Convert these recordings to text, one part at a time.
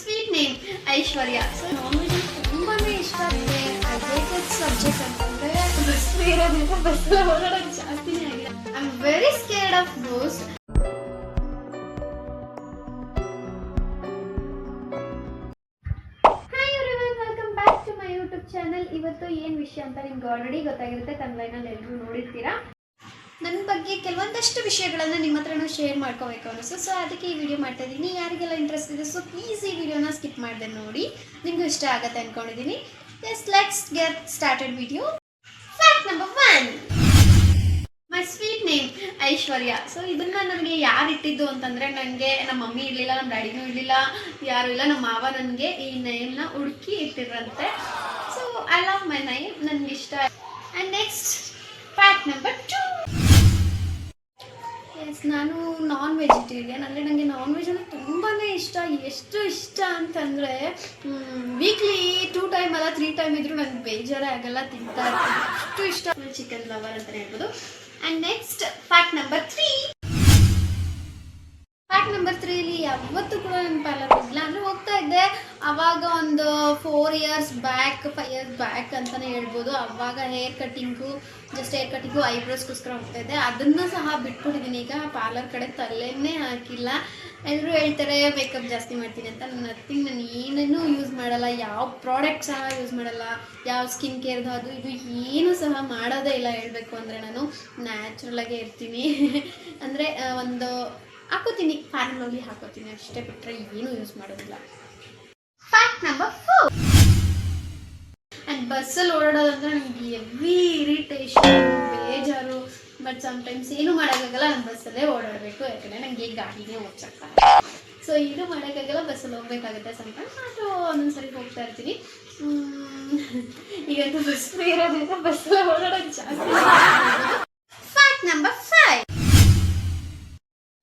Sweet name Aishwarya. So ನಾನ್ ತುಂಬಾನೇ ಇಷ್ಟ ಆಗಿದೆ. ಫೇವರೇಟ್ ಸಬ್ಜೆಕ್ಟ್ ಅಂತಂದ್ರೆ ಬಸ್ ಇರೋದ್ರಿಂದ ಬಸ್ ಓಡಾಡೋದು ಜಾಸ್ತಿನೇ ಆಗಿದೆ. I am very scared of goes. YouTube channel. ಇವತ್ತು ಏನು ವಿಷಯ ಅಂತ ನಿಮ್ಗೆ ಆಲ್ರೆಡಿ ಗೊತ್ತಾಗಿರುತ್ತೆ, ತಮ್ಲೈನಲ್ಲಿ ಎಲ್ಲರೂ ನೋಡಿರ್ತೀರಾ. ನನ್ನ ಬಗ್ಗೆ ಕೆಲವೊಂದಷ್ಟು ವಿಷಯಗಳನ್ನು ನಿಮ್ಮ ಹತ್ರನೂ ಶೇರ್ ಮಾಡ್ಕೋಬೇಕು ಅನ್ನಿಸ್ತು. ಸೊ ಅದಕ್ಕೆ ಈ ವಿಡಿಯೋ ಮಾಡ್ತಾ ಇದ್ದೀನಿ. ಯಾರಿಗೆಲ್ಲ ಇಂಟ್ರೆಸ್ಟ್ ಇದೆ ಸೊ ಪ್ಲೀಸ್ ಈ ವಿಡಿಯೋನ ಸ್ಕಿಪ್ ಮಾಡಿದೆ ನೋಡಿ, ನಿಮಗೂ ಇಷ್ಟ ಆಗುತ್ತೆ ಅಂದ್ಕೊಂಡಿದ್ದೀನಿ. Yes, let's get started video. Fact number 1, my sweet name Aishwarya. So ಇದನ್ನ ನನಗೆ ಯಾರು ಇಟ್ಟಿದ್ದು ಅಂತಂದರೆ, ನನಗೆ ನಮ್ಮ ಮಮ್ಮಿ ಇರಲಿಲ್ಲ, ನಮ್ಮ ಡ್ಯಾಡಿನೂ ಇರಲಿಲ್ಲ, ಯಾರೂ ಇಲ್ಲ. ನಮ್ಮ ಮಾವ ನನಗೆ ಈ ನೇಮ್ನ ಹುಡುಕಿ ಇಟ್ಟಿರಂತೆ. So I love my name, ನನಗೆ ಇಷ್ಟ. And next fact number 2, yes, ನಾನು ನಾನ್ ವೆಜಿಟೇರಿಯನ್. ಅಂದರೆ ನನಗೆ ನಾನ್ ವೆಜ್ ಅಂದರೆ ತುಂಬಾ ಇಷ್ಟ. ಎಷ್ಟು ಇಷ್ಟ ಅಂತಂದರೆ ವೀಕ್ಲಿ 2 ಟೈಮ್ ಅಲ್ಲ 3 ಟೈಮ್ ಇದ್ದರೂ ನನಗೆ ಬೇಜಾರೇ ಆಗಲ್ಲ, ತಿಂತಾ ಇರ್ತೀನಿ. ಅಷ್ಟು ಇಷ್ಟ. ಚಿಕನ್ ಲವರ್ ಅಂತಲೇ ಹೇಳ್ಬೋದು. And next fact number 3, fact number 3 ಯಾವತ್ತೂ ಕೂಡ ನನ್ನ ಪಾರ್ಲರ್ ಹೋಗಿಲ್ಲ. ಅಂದರೆ ಹೋಗ್ತಾ ಇದ್ದೆ ಆವಾಗ ಒಂದು 4 ಇಯರ್ಸ್ ಬ್ಯಾಕ್ 5 ಇಯರ್ಸ್ ಬ್ಯಾಕ್ ಅಂತಲೇ ಹೇಳ್ಬೋದು. ಆವಾಗ hair cutting, just hair cutting ಐಬ್ರೋಸ್ಗೋಸ್ಕರ ಹೋಗ್ತಾ ಇದ್ದೆ. ಅದನ್ನು ಸಹ ಬಿಟ್ಬಿಟ್ಟಿದ್ದೀನಿ. ಈಗ ಪಾರ್ಲರ್ ಕಡೆ ತಲೆನೇ ಹಾಕಿಲ್ಲ. ಎಲ್ಲರೂ ಹೇಳ್ತಾರೆ ಮೇಕಪ್ ಜಾಸ್ತಿ ಮಾಡ್ತೀನಿ ಅಂತ. ನಥಿಂಗ್, ನಾನು ಏನೇನೂ ಯೂಸ್ ಮಾಡಲ್ಲ, ಯಾವ ಪ್ರಾಡಕ್ಟ್ ಸಹ ಯೂಸ್ ಮಾಡಲ್ಲ, ಯಾವ ಸ್ಕಿನ್ ಕೇರ್ದು ಅದು ಇದು ಏನೂ ಸಹ ಮಾಡೋದೇ ಇಲ್ಲ. ಹೇಳಬೇಕು ಅಂದರೆ ನಾನು ನ್ಯಾಚುರಲಾಗೇ ಇರ್ತೀನಿ. ಅಂದರೆ ಒಂದು ಹಾಕೋತೀನಿ, ಪಾರ್ಲರ್ ಹೋಗಿ ಹಾಕೋತೀನಿ ಅಷ್ಟೇ, ಬಿಟ್ಟರೆ ಏನೂ ಯೂಸ್ ಮಾಡೋದಿಲ್ಲ. ಫ್ಯಾಕ್ಟ್ ನಂಬರ್ 4, ಆ್ಯಂಡ್ ಬಸ್ಸಲ್ಲಿ ಓಡಾಡೋದಂದ್ರೆ ನನಗೆ ಹೆವಿ ಇರಿಟೇಷನ್, ಬೇಜಾರು. ಬಟ್ ಸಮ್ಟೈಮ್ಸ್ ಏನೂ ಮಾಡೋಕ್ಕಾಗಲ್ಲ, ನಾನು ಬಸ್ಸಲ್ಲೇ ಓಡಾಡಬೇಕು. ಯಾಕಂದರೆ ನನಗೆ ಗಾಡಿನೇ ಓಡಿಸೋಕ್ಕಾಗಲ್ಲ. ಸೊ ಏನೂ ಮಾಡೋಕ್ಕಾಗಲ್ಲ, ಬಸ್ಸಲ್ಲಿ ಹೋಗ್ಬೇಕಾಗುತ್ತೆ ಸಮ್ಟೈಮ್ಸ್. ಆದರೂ ಒಂದೊಂದು ಸರಿ ಹೋಗ್ತಾ ಇರ್ತೀನಿ. ಈಗಂತೂ ಬಸ್ ಇರೋದ್ರಿಂದ ಬಸ್ಸಲ್ಲೇ ಓಡಾಡೋದು ಜಾಸ್ತಿ. Fact number 5,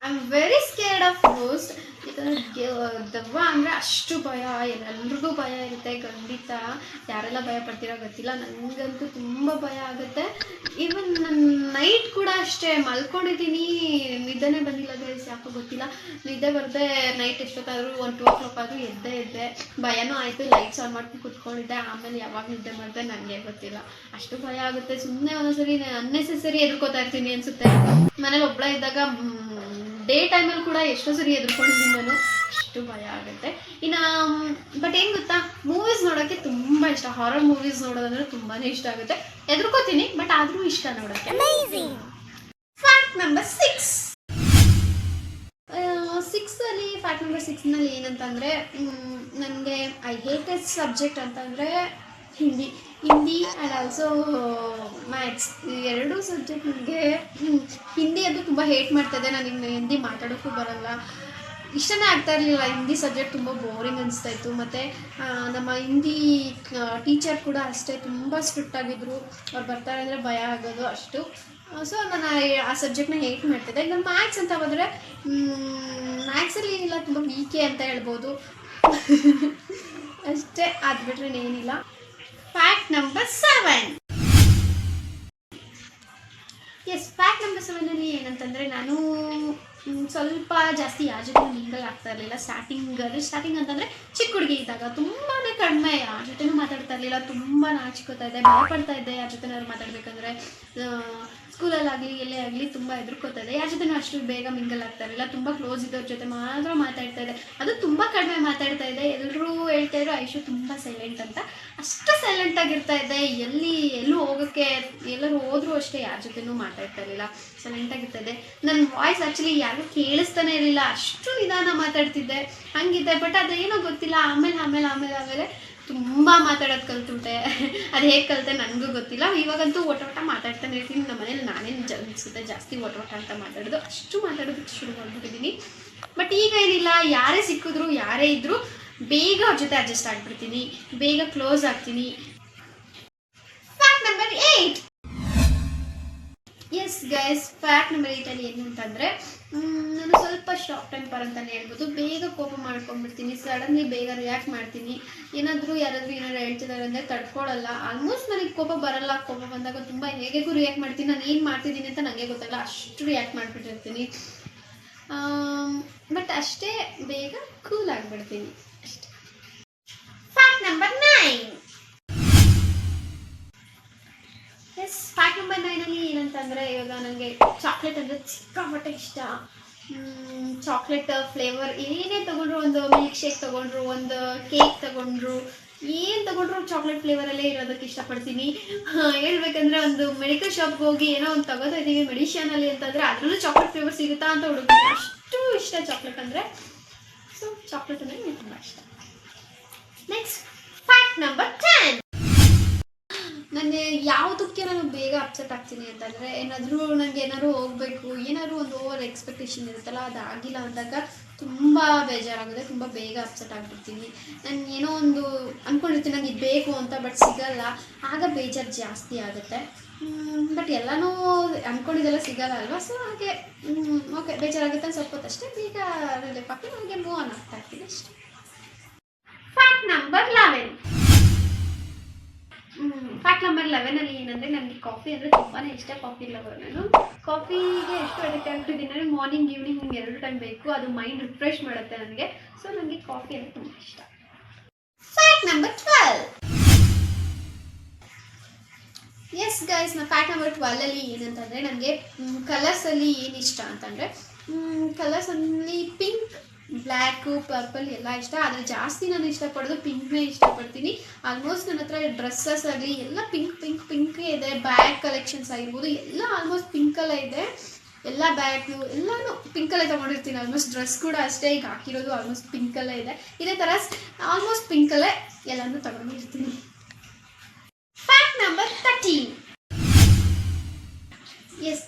I am very scared of ghost. ಯಾಕಂದರೆ ದೆವ್ವ ಅಂದರೆ ಅಷ್ಟು ಭಯ, ಎಲ್ರಿಗೂ ಭಯ ಇರುತ್ತೆ ಖಂಡಿತ. ಯಾರೆಲ್ಲ ಭಯ ಪಡ್ತೀರೋ ಗೊತ್ತಿಲ್ಲ, ನನಗಂತೂ ತುಂಬ ಭಯ ಆಗುತ್ತೆ. ಈವನ್ ನನ್ನ ನೈಟ್ ಕೂಡ ಅಷ್ಟೇ, ಮಲ್ಕೊಂಡಿದ್ದೀನಿ, ನಿದ್ದೆನೇ ಬಂದಿಲ್ಲ ಗೈಸ್, ಯಾಕೋ ಗೊತ್ತಿಲ್ಲ. ನಿದ್ದೆ ಬರದೆ ನೈಟ್ ಎಷ್ಟೊತ್ತಾದರೂ 1, 2 o'clock ಆದರೂ ಎದ್ದೆ. ಭಯನೂ ಆಯಿತು, ಲೈಟ್ಸ್ ಆನ್ ಮಾಡ್ಕೊಂಡು ಕುತ್ಕೊಂಡಿದ್ದೆ. ಆಮೇಲೆ ಯಾವಾಗ ನಿದ್ದೆ ಮಾಡಿದೆ ನನಗೆ ಗೊತ್ತಿಲ್ಲ, ಅಷ್ಟು ಭಯ ಆಗುತ್ತೆ. ಸುಮ್ಮನೆ ಒಂದೊಂದ್ಸರಿ ಅನ್ನೆಸೆಸರಿ ಎದುರ್ಕೋತಾ ಇರ್ತೀನಿ ಅನಿಸುತ್ತೆ. ಮನೇಲಿ ಒಬ್ಬಳ ಇದ್ದಾಗ ಡೇ ಟೈಮಲ್ಲಿ ಕೂಡ ಎಷ್ಟೋ ಸರಿ ಎದುರ್ಕೊಂಡಿದ್ದೀನಿ ನಾನು, ಅಷ್ಟು ಭಯ ಆಗುತ್ತೆ. ಇನ್ನು ಬಟ್ ಏನು ಗೊತ್ತಾ, ಮೂವೀಸ್ ನೋಡೋಕ್ಕೆ ತುಂಬ ಇಷ್ಟ. ಹಾರರ್ ಮೂವೀಸ್ ನೋಡೋದಂದ್ರೆ ತುಂಬಾ ಇಷ್ಟ ಆಗುತ್ತೆ. ಎದುರ್ಕೋತೀನಿ ಬಟ್ ಆದರೂ ಇಷ್ಟ ನೋಡೋಕ್ಕೆ. ಫ್ಯಾಕ್ಟ್ ನಂಬರ್ 6 ಫ್ಯಾಕ್ಟ್ ನಂಬರ್ 6 ಏನಂತಂದರೆ, ನನಗೆ ಐ ಹೇಟೆಡ್ ಸಬ್ಜೆಕ್ಟ್ ಅಂತಂದರೆ ಹಿಂದಿ ಆ್ಯಂಡ್ ಆಲ್ಸೋ ಮ್ಯಾಥ್ಸ್. ಎರಡೂ ಸಬ್ಜೆಕ್ಟ್ ನನಗೆ, ಹಿಂದಿ ಅದು ತುಂಬ ಹೇಟ್ ಮಾಡ್ತಾಯಿದ್ದೆ. ನನಗೆ ಹಿಂದಿ ಮಾತಾಡೋಕ್ಕೂ ಬರೋಲ್ಲ, ಇಷ್ಟನೇ ಆಗ್ತಾ ಇರಲಿಲ್ಲ. ಹಿಂದಿ ಸಬ್ಜೆಕ್ಟ್ ತುಂಬ ಬೋರಿಂಗ್ ಅನಿಸ್ತಾಯಿತ್ತು. ಮತ್ತು ನಮ್ಮ ಹಿಂದಿ ಟೀಚರ್ ಕೂಡ ಅಷ್ಟೇ, ತುಂಬ ಸ್ಟ್ರಿಕ್ಟ್ ಆಗಿದ್ದರು. ಅವ್ರು ಬರ್ತಾರೆ ಅಂದರೆ ಭಯ ಆಗೋದು ಅಷ್ಟು. ಸೊ ನಾನು ಆ ಸಬ್ಜೆಕ್ಟ್ನ ಹೇಟ್ ಮಾಡ್ತಿದ್ದೆ. ಇನ್ನು ಮ್ಯಾಥ್ಸ್ ಅಂತ ಬಂದರೆ, ಮ್ಯಾಥ್ಸಲ್ಲಿ ಏನಿಲ್ಲ, ತುಂಬ ವೀಕೆ ಅಂತ ಹೇಳ್ಬೋದು. ಅಷ್ಟೇ, ಅದು ಬಿಟ್ಟರೆ ಏನಿಲ್ಲ. Fact number 7, yes, fact number 7 ಏನಂತಂದರೆ, ನಾನು ಸ್ವಲ್ಪ ಜಾಸ್ತಿ ಯಾರ ಜೊತೆ ಮಿಂಗಲ್ ಆಗ್ತಾ ಇರಲಿಲ್ಲ. ಸ್ಟಾರ್ಟಿಂಗ್ ಅಂತಂದರೆ ಚಿಕ್ಕ ಹುಡುಗಿ ಇದ್ದಾಗ ತುಂಬಾ ಕಡಿಮೆ, ಯಾರ ಜೊತೆನೂ ಮಾತಾಡ್ತಾ ಇರಲಿಲ್ಲ. ತುಂಬ ನಾಚಿಕೋತಾ ಇದ್ದೆ, ಭಯಪಡ್ತಾ ಇದ್ದೆ ಯಾರ ಜೊತೆನಾದ್ರು ಮಾತಾಡಬೇಕಂದ್ರೆ. ಸ್ಕೂಲಲ್ಲಾಗಲಿ ಎಲ್ಲೇ ಆಗಲಿ ತುಂಬ ಎದುರ್ಕೋತಾ ಇದ್ದೆ. ಯಾರ ಜೊತೆನೂ ಅಷ್ಟು ಬೇಗ ಮಿಂಗಲ್ ಆಗ್ತಾ ಇರಲಿಲ್ಲ. ತುಂಬ ಕ್ಲೋಸ್ ಇದ್ದವ್ರ ಜೊತೆ ಮಾತ್ರ ಮಾತಾಡ್ತಾ ಇದ್ದೆ. ಅದು ತುಂಬ ಕಡಿಮೆ ಮಾತಾಡ್ತಾ ಇದ್ದೆ. ಎಲ್ಲರೂ ಹೇಳ್ತಾ ಇದ್ರು ಐಶು ತುಂಬ ಸೈಲೆಂಟ್ ಅಂತ. ಅಷ್ಟು ಸೈಲೆಂಟಾಗಿರ್ತಾ ಇದ್ದೆ. ಎಲ್ಲೂ ಹೋಗೋಕ್ಕೆ, ಎಲ್ಲರೂ ಹೋದರೂ ಅಷ್ಟೇ ಯಾರ ಜೊತೆನೂ ಮಾತಾಡ್ತಾ ಇರಲಿಲ್ಲ, ಸೈಲೆಂಟಾಗಿರ್ತಾ ಇದ್ದೆ. ನನ್ನ ವಾಯ್ಸ್ ಆ್ಯಕ್ಚುಲಿ ಯಾರಿಗೂ ಕೇಳಿಸ್ತಾನೆ ಇರಲಿಲ್ಲ, ಅಷ್ಟು ನಿಧಾನ ಮಾತಾಡ್ತಿದ್ದೆ, ಹಂಗಿದ್ದೆ. ಬಟ್ ಅದೇನೋ ಗೊತ್ತಿಲ್ಲ, ಆಮೇಲೆ ತುಂಬ ಮಾತಾಡೋದು ಕಲ್ತ್ಬಿಟ್ಟೆ. ಅದು ಹೇಗೆ ಕಲಿತೆ ನನಗೂ ಗೊತ್ತಿಲ್ಲ. ಇವಾಗಂತೂ ಒಟ ಮಾತಾಡ್ತಾನೆ ಇರ್ತೀನಿ. ನಮ್ಮ ಮನೇಲಿ ನಾನೇನು ಅನಿಸುತ್ತೆ ಜಾಸ್ತಿ ಒಟ ಅಂತ ಮಾತಾಡೋದು, ಅಷ್ಟು ಮಾತಾಡೋದಕ್ಕೆ ಶುರು ಮಾಡಿಬಿಟ್ಟಿದ್ದೀನಿ. ಬಟ್ ಈಗ ಏನಿಲ್ಲ, ಯಾರೇ ಸಿಕ್ಕಿದ್ರು ಯಾರೇ ಇದ್ದರೂ ಬೇಗ ಅವ್ರ ಜೊತೆ ಅಡ್ಜಸ್ಟ್ ಆಗಿಬಿಡ್ತೀನಿ, ಬೇಗ ಕ್ಲೋಸ್ ಆಗ್ತೀನಿ. Fact number 8, S guys, fact number 8 ಏನು ಅಂತಂದರೆ, ನಾನು ಸ್ವಲ್ಪ ಶಾರ್ಟ್ ಟೆಂಪರ್ ಅಂತಲೇ ಹೇಳ್ಬೋದು. ಬೇಗ ಕೋಪ ಮಾಡ್ಕೊಂಡ್ಬಿಡ್ತೀನಿ, ಸಡನ್ಲಿ ಬೇಗ ರಿಯಾಕ್ಟ್ ಮಾಡ್ತೀನಿ. ಯಾರಾದರೂ ಹೇಳ್ತಿದ್ದಾರೆ ಅಂದರೆ ತಡ್ಕೊಳ್ಳಲ್ಲ. ಆಲ್ಮೋಸ್ಟ್ ನನಗೆ ಕೋಪ ಬರಲ್ಲ. ಕೋಪ ಬಂದಾಗ ತುಂಬ ಹೇಗೂ ರಿಯಾಕ್ಟ್ ಮಾಡ್ತೀನಿ. ನಾನು ಏನು ಮಾಡ್ತಿದ್ದೀನಿ ಅಂತ ನನಗೆ ಗೊತ್ತಲ್ಲ, ಅಷ್ಟು ರಿಯಾಕ್ಟ್ ಮಾಡಿಬಿಟ್ಟಿರ್ತೀನಿ. ಬಟ್ ಅಷ್ಟೇ ಬೇಗ ಕೂಲ್ ಆಗಿಬಿಡ್ತೀನಿ ಅಷ್ಟೇ. Fact number 9. ಫ್ಯಾಕ್ಟ್ ನಂಬರ್ 9 ಏನಂತಂದರೆ, ಇವಾಗ ನನಗೆ ಚಾಕ್ಲೇಟ್ ಅಂದರೆ ಸಿಕ್ಕಾಪಟ್ಟೆ ಇಷ್ಟ. ಚಾಕ್ಲೇಟ್ ಫ್ಲೇವರ್ ಏನೇ ತೊಗೊಂಡ್ರು, ಒಂದು ಮಿಲ್ಕ್ ಶೇಕ್ ತೊಗೊಂಡ್ರು, ಒಂದು ಕೇಕ್ ತೊಗೊಂಡ್ರು, ಏನು ತೊಗೊಂಡ್ರು ಚಾಕ್ಲೇಟ್ ಫ್ಲೇವರಲ್ಲೇ ಇರೋದಕ್ಕೆ ಇಷ್ಟಪಡ್ತೀನಿ. ಹೇಳ್ಬೇಕಂದ್ರೆ ಒಂದು ಮೆಡಿಕಲ್ ಶಾಪ್ಗೆ ಹೋಗಿ ಏನೋ ಒಂದು ತಗೋತಾ ಇದ್ದೀವಿ ಮೆಡಿಷನಲ್ಲಿ ಅಂತಂದರೆ ಅದರಲ್ಲೂ ಚಾಕ್ಲೇಟ್ ಫ್ಲೇವರ್ ಸಿಗುತ್ತಾ ಅಂತ ಹುಡುಕ್ತೀನಿ, ಅಷ್ಟು ಇಷ್ಟ ಚಾಕ್ಲೇಟ್ ಅಂದರೆ. ಸೊ ಚಾಕ್ಲೇಟ್ ಅಂದರೆ ನನಗೆ ತುಂಬ ಇಷ್ಟ. Next fact number 10. ನನಗೆ ಯಾವುದಕ್ಕೆ ನಾನು ಬೇಗ ಅಪ್ಸೆಟ್ ಆಗ್ತೀನಿ ಅಂತಂದರೆ, ನನಗೆ ಏನಾದ್ರು ಹೋಗಬೇಕು, ಏನಾದ್ರು ಒಂದು ಓವರ್ ಎಕ್ಸ್ಪೆಕ್ಟೇಷನ್ ಇರುತ್ತಲ್ಲ, ಅದಾಗಿಲ್ಲ ಅಂದಾಗ ತುಂಬ ಬೇಜಾರಾಗುತ್ತೆ, ತುಂಬ ಬೇಗ ಅಪ್ಸೆಟ್ ಆಗಿಬಿಡ್ತೀನಿ. ನಾನು ಏನೋ ಒಂದು ಅಂದ್ಕೊಂಡಿರ್ತೀನಿ ನನಗೆ ಇದು ಬೇಕು ಅಂತ, ಬಟ್ ಸಿಗಲ್ಲ, ಆಗ ಬೇಜಾರು ಜಾಸ್ತಿ ಆಗುತ್ತೆ. ಬಟ್ ಎಲ್ಲನೂ ಅಂದ್ಕೊಂಡಿದ್ದೆಲ್ಲ ಸಿಗಲ್ಲ ಅಲ್ವಾ, ಸೊ ಹಾಗೆ ಓಕೆ ಬೇಜಾರಾಗುತ್ತೆ ಸ್ವಲ್ಪ ಹೊತ್ತಷ್ಟೇ, ಬೇಗ ರಿಲೀಫ್ ಆಗ್ತೀನಿ, ನನಗೆ ಮೂವ್ ಆನ್ ಆಗ್ತಾ ಇರ್ತೀನಿ ಅಷ್ಟೇ. Fact number 11. ಫ್ಯಾಕ್ಟ್ ನಂಬರ್ 11 ಏನಂದರೆ, ನನಗೆ ಕಾಫಿ ಅಂದರೆ ತುಂಬಾ ಇಷ್ಟ. ಕಾಫಿ ಲವರ್ ನಾನು. ಕಾಫಿಗೆ ಎಷ್ಟು ಅಡಿಕ್ಟ್ ಆಗ್ತಿದ್ದೀನಿ ಅಂದರೆ, ಮಾರ್ನಿಂಗ್ ಈವ್ನಿಂಗ್ 2 ಟೈಮ್ ಬೇಕು, ಅದು ಮೈಂಡ್ ರಿಫ್ರೆಶ್ ಮಾಡುತ್ತೆ ನನಗೆ. ಸೊ ನನಗೆ ಕಾಫಿ ಅಂದರೆ ತುಂಬ ಇಷ್ಟ. Fact number 12. ಎಸ್ ಗೈಸ್, ನಾನು ಫ್ಯಾಕ್ಟ್ ನಂಬರ್ 12 ಏನಂತಂದರೆ, ನನಗೆ ಕಲರ್ಸಲ್ಲಿ ಏನು ಇಷ್ಟ ಅಂತಂದರೆ, ಕಲರ್ಸಲ್ಲಿ ಪಿಂಕ್, ಬ್ಲ್ಯಾಕು, ಪರ್ಪಲ್ ಎಲ್ಲ ಇಷ್ಟ. ಆದರೆ ಜಾಸ್ತಿ ನಾನು ಇಷ್ಟಪಡೋದು ಪಿಂಕ್ನೇ ಇಷ್ಟಪಡ್ತೀನಿ. ಆಲ್ಮೋಸ್ಟ್ ನನ್ನ ಹತ್ರ ಡ್ರೆಸ್ಸಸ್ ಆಗಲಿ ಎಲ್ಲ ಪಿಂಕೇ ಇದೆ. ಬ್ಯಾಗ್ ಕಲೆಕ್ಷನ್ಸ್ ಆಗಿರ್ಬೋದು ಎಲ್ಲ ಆಲ್ಮೋಸ್ಟ್ ಪಿಂಕಲ್ಲೇ ಇದೆ. ಎಲ್ಲ ಬ್ಯಾಗು ಎಲ್ಲನೂ ಪಿಂಕಲ್ಲೇ ತೊಗೊಂಡಿರ್ತೀನಿ. ಆಲ್ಮೋಸ್ಟ್ ಡ್ರೆಸ್ ಕೂಡ ಅಷ್ಟೇ, ಈಗ ಹಾಕಿರೋದು ಆಲ್ಮೋಸ್ಟ್ ಪಿಂಕಲ್ಲೇ ಇದೆ. ಇದೇ ಥರ ಆಲ್ಮೋಸ್ಟ್ ಪಿಂಕಲ್ಲೇ ಎಲ್ಲನೂ ತೊಗೊಂಡಿರ್ತೀನಿ. Fact number 13. Yes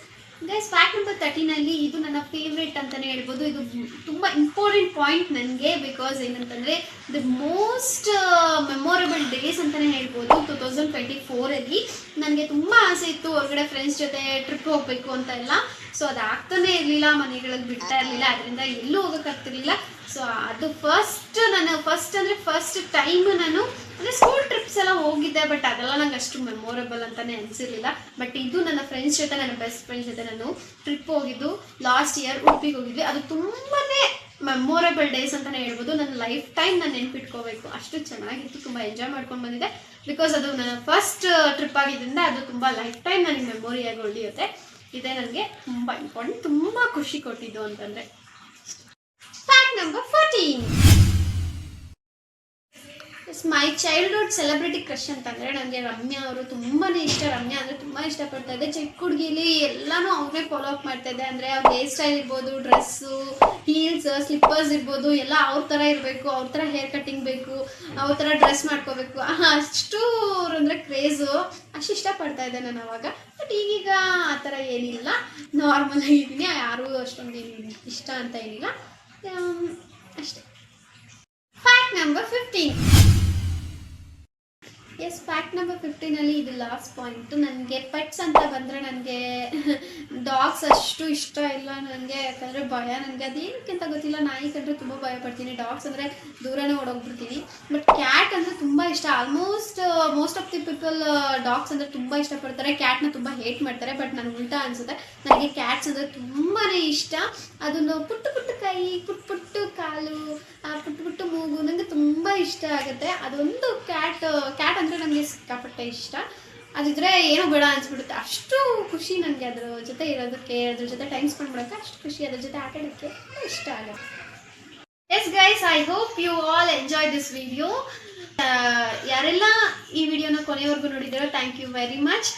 guys, fact number 13 ಇದು ನನ್ನ ಫೇವ್ರೇಟ್ ಅಂತಲೇ ಹೇಳ್ಬೋದು. ಇದು ತುಂಬ ಇಂಪಾರ್ಟೆಂಟ್ ಪಾಯಿಂಟ್ ನನಗೆ. ಬಿಕಾಸ್ ಏನಂತಂದರೆ, ದ ಮೋಸ್ಟ್ ಮೆಮೊರೇಬಲ್ ಡೇಸ್ ಅಂತಲೇ ಹೇಳ್ಬೋದು. 2024 ನನಗೆ ತುಂಬ ಆಸೆ ಇತ್ತು ಹೊರಗಡೆ ಫ್ರೆಂಡ್ಸ್ ಜೊತೆ ಟ್ರಿಪ್ ಹೋಗಬೇಕು ಅಂತ ಎಲ್ಲ. ಸೊ ಅದು ಆಗ್ತಾನೇ ಇರಲಿಲ್ಲ, ಮನೆಗಳಲ್ಲಿ ಬಿಡ್ತಾ ಇರಲಿಲ್ಲ, ಅದರಿಂದ ಎಲ್ಲೂ ಹೋಗೋಕ್ಕಾಗ್ತಿರ್ಲಿಲ್ಲ. ಸೊ ಅದು ಫಸ್ಟ್ ಟೈಮ್ ನಾನು ಅಂದರೆ ಸ್ಕೂಲ್ ಟ್ರಿಪ್ಸ್ ಎಲ್ಲ ಹೋಗಿದ್ದೆ, ಬಟ್ ಅದೆಲ್ಲ ನಂಗೆ ಅಷ್ಟು ಮೆಮೊರೇಬಲ್ ಅಂತಲೇ ಅನಿಸಿರಲಿಲ್ಲ. ಬಟ್ ಇದು ನನ್ನ ಫ್ರೆಂಡ್ಸ್ ಜೊತೆ, ನನ್ನ ಬೆಸ್ಟ್ ಫ್ರೆಂಡ್ಸ್ ಜೊತೆ ನಾನು ಟ್ರಿಪ್ ಹೋಗಿದ್ದು ಲಾಸ್ಟ್ ಇಯರ್ ಉಡುಪಿಗೆ ಹೋಗಿದ್ವಿ. ಅದು ತುಂಬಾ ಮೆಮೊರೇಬಲ್ ಡೇಸ್ ಅಂತಲೇ ಹೇಳ್ಬೋದು. ನನ್ನ ಲೈಫ್ ಟೈಮ್ ನಾನು ನೆನ್ಪಿಟ್ಕೋಬೇಕು, ಅಷ್ಟು ಚೆನ್ನಾಗಿತ್ತು. ತುಂಬ ಎಂಜಾಯ್ ಮಾಡ್ಕೊಂಡು ಬಂದಿದ್ದೆ. ಬಿಕಾಸ್ ಅದು ನನ್ನ ಫಸ್ಟ್ ಟ್ರಿಪ್ ಆಗಿದ್ದರಿಂದ ಅದು ತುಂಬ ಲೈಫ್ ಟೈಮ್ ನನಗೆ ಮೆಮೊರಿಯಾಗಿ ಉಳಿಯುತ್ತೆ. ಇದೇ ನನಗೆ ತುಂಬ ಇಂಪಾರ್ಟೆಂಟ್, ತುಂಬ ಖುಷಿ ಕೊಟ್ಟಿದ್ದು ಅಂತಂದರೆ. Fact number 14. My childhood celebrity crush ಅಂತಂದರೆ ನನಗೆ ರಮ್ಯಾ ಅವರು ತುಂಬಾ ಇಷ್ಟ. ರಮ್ಯಾ ಅಂದರೆ ತುಂಬ ಇಷ್ಟಪಡ್ತಾ ಇದ್ದೆ. ಚಿಕ್ಕ ಹುಡುಗಿಲಿ ಎಲ್ಲನೂ ಅವ್ರನ್ನೇ ಫಾಲೋ ಅಪ್ ಮಾಡ್ತಾ ಇದ್ದೆ. ಅಂದರೆ ಅವ್ರ ಹೇರ್ ಸ್ಟೈಲ್ ಇರ್ಬೋದು, ಡ್ರೆಸ್ಸು, ಹೀಲ್ಸ್, ಸ್ಲಿಪ್ಪರ್ಸ್ ಇರ್ಬೋದು, ಎಲ್ಲ ಅವ್ರ ಥರ ಇರಬೇಕು, ಅವ್ರ ಥರ ಹೇರ್ ಕಟ್ಟಿಂಗ್ ಬೇಕು, ಅವ್ರ ಥರ ಡ್ರೆಸ್ ಮಾಡ್ಕೋಬೇಕು, ಅಷ್ಟು ಅವ್ರಂದರೆ ಕ್ರೇಜು, ಅಷ್ಟು ಇಷ್ಟಪಡ್ತಾ ಇದ್ದೆ ನಾನು ಅವಾಗ. ಬಟ್ ಈಗೀಗ ಆ ಥರ ಏನಿಲ್ಲ, ನಾರ್ಮಲ್ ಆಗಿದ್ದೀನಿ. ಯಾರೂ ಅಷ್ಟೊಂದು ಏನು ಇಷ್ಟ ಅಂತ ಏನಿಲ್ಲ ಅಷ್ಟೇ. Fact number 15. Yes, fact number 15 ಇದು ಲಾಸ್ಟ್ ಪಾಯಿಂಟು. ನನಗೆ ಪೆಟ್ಸ್ ಅಂತ ಬಂದರೆ ನನಗೆ ಡಾಗ್ಸ್ ಅಷ್ಟು ಇಷ್ಟ ಇಲ್ಲ ನನಗೆ. ಯಾಕಂದರೆ ಭಯ ನನಗೆ, ಅದೇನಕ್ಕೆ ಅಂತ ಗೊತ್ತಿಲ್ಲ. ನಾಯಿ ಕಂಡ್ರೆ ತುಂಬ ಭಯ ಪಡ್ತೀನಿ, ಡಾಗ್ಸ್ ಅಂದರೆ ದೂರನೇ ಓಡೋಗ್ಬಿಡ್ತೀನಿ. ಬಟ್ ಕ್ಯಾಟ್ ಅಂದರೆ ತುಂಬ ಇಷ್ಟ. Most of the people dogs ಅಂದರೆ ತುಂಬ ಇಷ್ಟಪಡ್ತಾರೆ, ಕ್ಯಾಟ್ನ ತುಂಬ ಹೇಟ್ ಮಾಡ್ತಾರೆ. ಬಟ್ ನನಗೆ ಉಲ್ಟಾ ಅನಿಸುತ್ತೆ, ನನಗೆ ಕ್ಯಾಟ್ಸ್ ಅಂದರೆ ತುಂಬಾ ಇಷ್ಟ. ಅದನ್ನು ಪುಟ್ಟ ಕೈ, ಪುಟ್ಟ ಕಾಲು, ಪುಟ್ಟ ಮೂಗು ನನಗೆ ತುಂಬ ಇಷ್ಟ ಆಗುತ್ತೆ. ಅದೊಂದು ಕ್ಯಾಟ್ ಅಂದರೆ ನನಗೆ ಸಿಕ್ಕಾಪಟ್ಟೆ ಇಷ್ಟ. ಅದಿದ್ರೆ ಏನೋ ಬೇಡ ಅನಿಸ್ಬಿಡುತ್ತೆ, ಅಷ್ಟು ಖುಷಿ ನನಗೆ ಅದ್ರ ಜೊತೆ ಇರೋದಕ್ಕೆ, ಅದ್ರ ಜೊತೆ ಟೈಮ್ ಸ್ಪೆಂಡ್ ಮಾಡೋಕ್ಕೆ ಅಷ್ಟು ಖುಷಿ, ಅದ್ರ ಜೊತೆ ಆಟ ಆಡೋಕ್ಕೆ ಇಷ್ಟ ಆಗುತ್ತೆ. Yes guys, I hope you all enjoy this video. ಯಾರೆಲ್ಲ ಈ ವಿಡಿಯೋನ ಕೊನೆಯವರೆಗೂ ನೋಡಿದ್ದೀರೋ ಥ್ಯಾಂಕ್ ಯು ವೆರಿ ಮಚ್.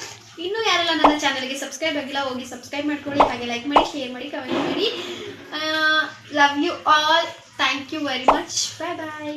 ಇನ್ನೂ ಯಾರೆಲ್ಲ ನನ್ನ ಚಾನಲ್ಗೆ ಸಬ್ಸ್ಕ್ರೈಬ್ ಆಗಿಲ್ಲ, ಹೋಗಿ ಸಬ್ಸ್ಕ್ರೈಬ್ ಮಾಡ್ಕೊಳ್ಳಿ, ಹಾಗೆ ಲೈಕ್ ಮಾಡಿ, ಶೇರ್ ಮಾಡಿ, ಕಮೆಂಟ್ ಮಾಡಿ. Love you all. Thank you very much. Bye bye.